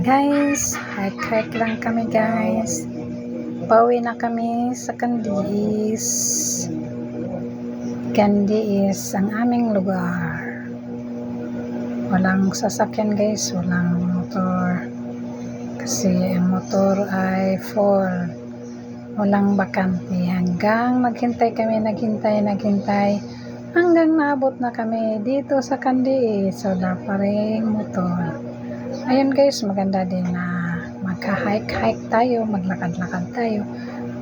Guys, hike lang kami guys. Pauwi na kami sa Candies. Candies ang aming lugar. Walang sasakyan guys, walang motor. Kasi ang motor ay full. Walang bakante. Hanggang naghintay hanggang naabot na kami dito sa Candies. Wala pa rin motor. Ayun guys, maganda din na magka-hike tayo, maglakad-lakad tayo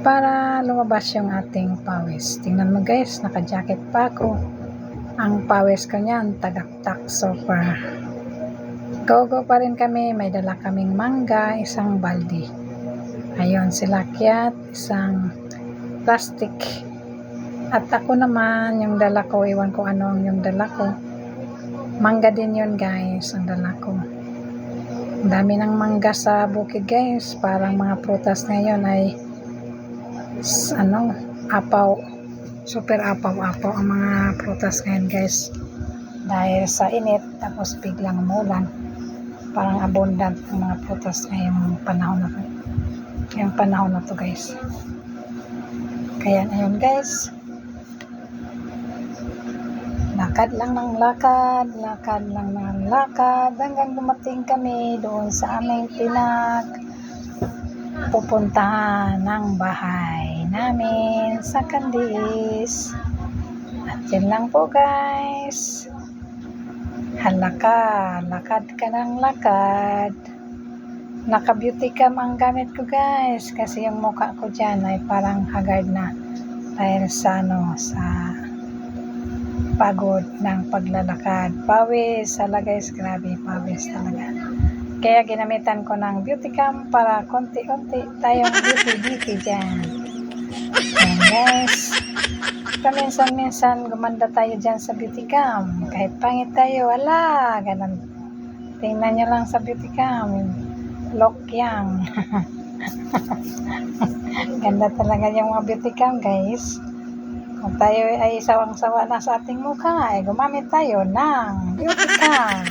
para lumabas yung ating pawis. Tingnan mo guys, naka-jacket pa ako. Ang pawis ko niyan, tagaktak super. Go pa rin kami, may dala kaming mangga, isang balde. Ayun, sila Kiat, isang plastic. At ako naman, yung dala ko, iwan ko ano yung dala ko. Mangga din yun guys, ang dala ko. Ang dami ng mangga sa bukid guys, parang mga prutas ngayon ay apaw, super apaw ang mga prutas ngayon guys, dahil sa init tapos biglang umulan. Parang abundant ang mga prutas ngayong panahon na to guys. Kaya ayun guys, lakad lang ng lakad hanggang dumating kami doon sa aming pupuntahan ng bahay namin sa Candies. At yun lang po guys. Lakad ka ng lakad. Naka-beauty cam ang gamit ko guys, kasi yung mukha ko dyan ay parang haggard na dahil sa pagod ng paglalakad. Pawis guys, grabe pawis talaga. Kaya ginamitan ko ng beauty cam para konti-unti tayong beauty dyan. Ayan guys, paminsan-minsan gumanda tayo dyan sa beauty cam. Kahit pangit tayo, wala, ganun. Tingnan nyo lang sa beauty cam, look yang. Ganda talaga yung mga beauty cam guys. Kung tayo ay sawang-sawa na sa ating mukha, ay gumamit tayo ng beauty cam.